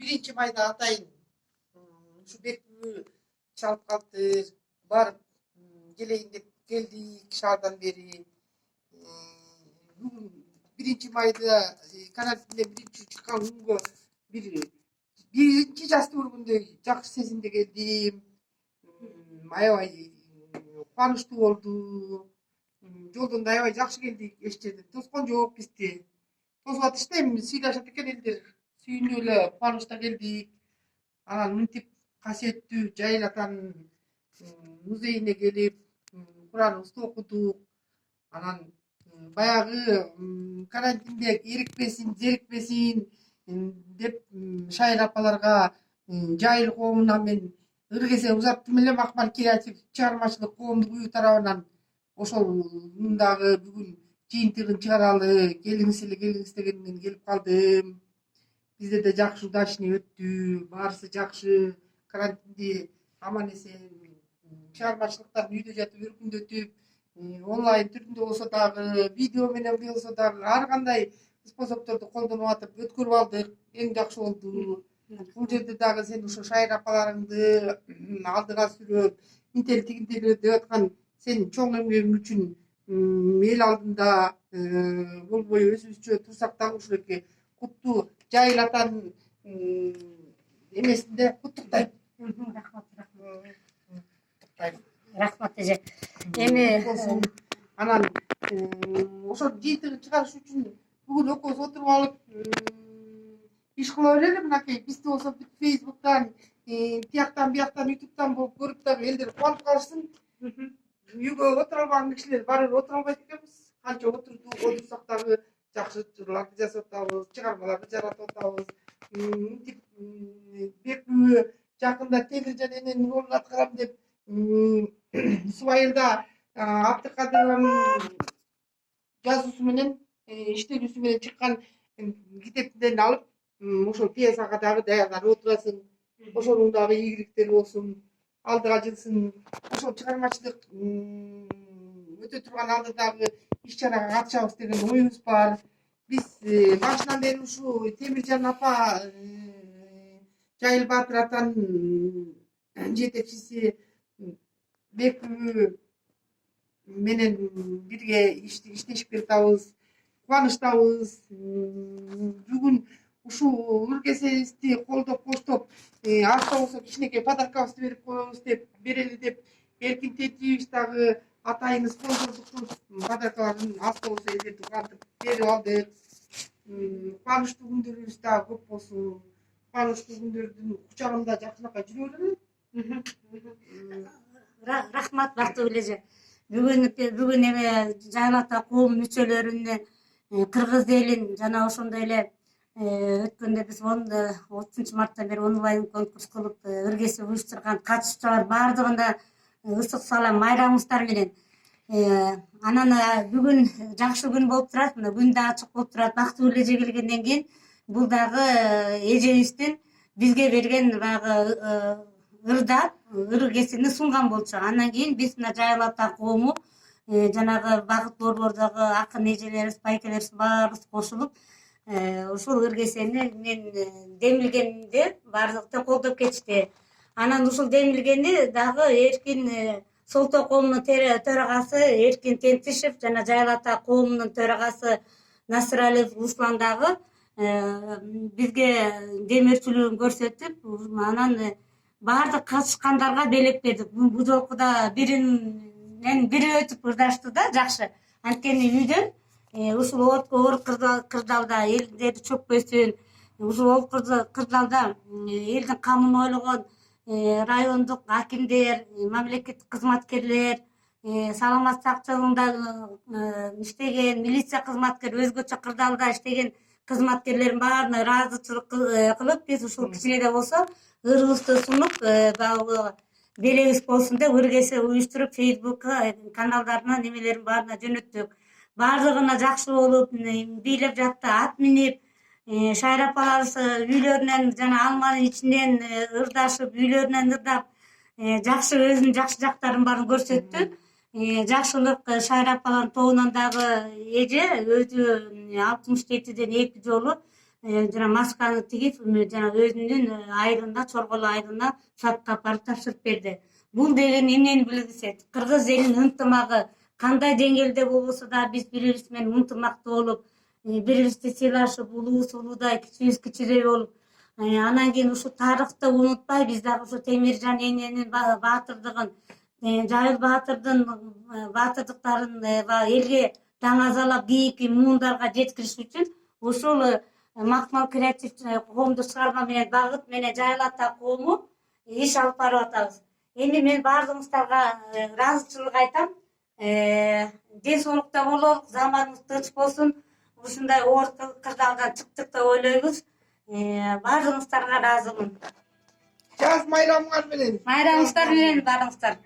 1 майда атайын ушу бекүү чалып калыптыр. Барып келейин деп келдик шаардан бери. Бүгүн 1 майды карантинден биринчи чыккан күнгө биринчи жазды көргөндөй жакшы сезимде келдим. Аябай кубанычтуу болду. Жолдон да аябай жакшы келдик. Эч жерде тоскон жок бизди. Тосуп атышты, эми сыйлашат экен элдер. Сүйүнүп эле кубанычта келдик. Анан мынтип касиеттүү Жайыл атанын музейине келип, Кураныбызды окудук. Анан баягы карантинде эрикпесин, зерикпесин деп Шайыр апаларга Жайыл коомуна мен ыргесе узаттым элем Акмар креатив чыгармачылык коомдук уюу тарабынан. Ошол дагы бүгүн жыйынтыгын чыгаралы, келиңиз дегенден келип калдым. Бизде да жакшы удачный өттү, баарысы жакшы. Карантинди аман эсен чыгармачылыктарын үйдө жатып өркүндөтүп, онлайн түрүндө болсо дагы, видео менен болсо дагы ар кандай способторду колдонуп атып өткөрүп алдык. Эң жакшы болду. Бул жерде дагы сен ошо Шайыр апаларыңды алдыга сүрөп, интели тигинтели деп аткан сенин чоң эмгегиң үчүн эл алдында болбой өзүбүзчө турсак дагы ушулекке куттуу Жайыл атанын эмесинде куттуктайм. Рахмат эже. Эми анан ошо жыйынтыгын чыгарыш үчүн бүгүн экөөбүз отуруп алып иш кыла берели. Мынакей бизди болсо Facebook'тан, тияктан бияктан, YouTube'тан болуп көрүп дагы элдер кубанып калышсын. Үйгө отура албаган кишилер баары бир отура албайт экенбиз. Канча отурсак дагы жакшы жырларды жазып атабыз, чыгармаларды жаратып атабыз. Мынтип бекүү жакында Темиржан эненин ролун аткарам деп Субайылда Абдыкадырованын жазуусу менен иштелүүсү менен чыккан китептен алып ошол пьесага дагы даярданып отурасың. Ошонун дагы ийгиликтери болсун, алдыга жылсын. Ошол чыгармачылык өтө турган алдыдагы иш чарага катышабыз деген оюбуз бар. Биз башынан бери ушу Темиржан апа Жайыл Баатыр атанын жетекчиси бекүү менен бирге иштешип жатабыз. Кубанычтабыз. Бүгүн ушул ыргесебизди колдоп коштоп, азда болсо кичинекей подаркабызды берип коебуз деп, берели деп Эркин Тетиевич дагы атайын спонсордук подаркаларын азда болсо элдерди кубантып берип алдык. Кубанычтуу күндөрүбүз дагы көп болсун. Кубанычтуу күндөрдүн кучагында жакшынакай жүрө берели. Рахмат Бактыгүл эже. Бүгүн эме Жайыл ата коом мүчөлөрүнө кыргыз элин жана ошондой эле өткөндө биз 30-марттан бери онлайн конкурс кылып ыргесе уюштурган катышуучулар баардыгына ысык салам, майрамыңыздар менен. Анан бүгүн жакшы күн болуп турат, мына күн да ачык болуп турат. Бактыгүл эже келгенден кийин бул дагы эжебиздин бизге берген баягы ырдап, ыргесини сунган болчу. Андан кийин биз мына Жайыл ата коому жанагы багыт борбордогу акын эжелерибиз, байкелерибиз баарыбыз кошулуп ушул ыргесени мен демилгенде баардыгы колдоп кетишти. Анан ушул демилгени дагы Эркин Солтоо коомунун төрагасы Эркин Тентишев жана Жайыл ата коомунун төрагасы Насыралиев Руслан дагы бизге демөөрчүлүгүн көрсөтүп, анан баардык катышкандарга белек бердик. Бул жолку да биринен бири өтүп ырдашты да жакшы. Анткени үйдөн ушул оор кырдаалда элдер чөкпөсүн, ушул оор кырдаалда элдин камын ойлогон райондук акимдер, мамлекеттик кызматкерлер, саламат сактылыгында иштеген милиция кызматкери, өзгөчө кырдаалда иштеген кызматкерлердин баарына ыраазычылык кылып, биз ушул кичине да болсо ырыбызды сунуп, баягы белебиз болсун деп ыргесе уюштуруп Facebook каналдарына немелерин баарына жөнөттүк. Баардыгына жакшы болуп, бийлеп жатты, ат минип, Шайыр апаларыбыз үйлөрүнөн жана алманын ичинен ырдашып, үйлөрүнөн ырдап, жакшы өзүнүн жакшы жактарын баарын көрсөттү. Жакшылык Шайыр апалардын тобунан дагы эже өзү 67-ден 2 жолу жана масканы тигип жана өзүнүн айылына, Чорголу айылына сатып апарып тапшырып берди. Бул деген эмнени билдирет? Кыргыз элинин ынтымагы кандай деңгээлде болбосо да биз бири бирибиз менен ынтымактуу болуп, бири бирибизди сыйлашып, улуубуз улуудай, кичибиз кичирээ болуп, анан кийин ушу тарыхты унутпай биз дагы ушу Темиржан эненин баатырдыгын, Жайыл баатырдын баатырдыктарын элге даңазалап кийинки муундарга жеткириш үчүн ушул Макмал креатив коомдук чыгарма менен Багыт менен Жайыл ата коому иш алып барып атабыз. Эми мен баардыгыңыздарга ыраазычылык айтам. Ден соолукта бололук, заманыбыз тынч болсун. Ушундай оор кырдаалдан чыктык деп ойлойбуз. Баардыгыңыздарга ыраазымын. Жаз майрамыңар менен. Майрамыңыздар менен баарыңыздар.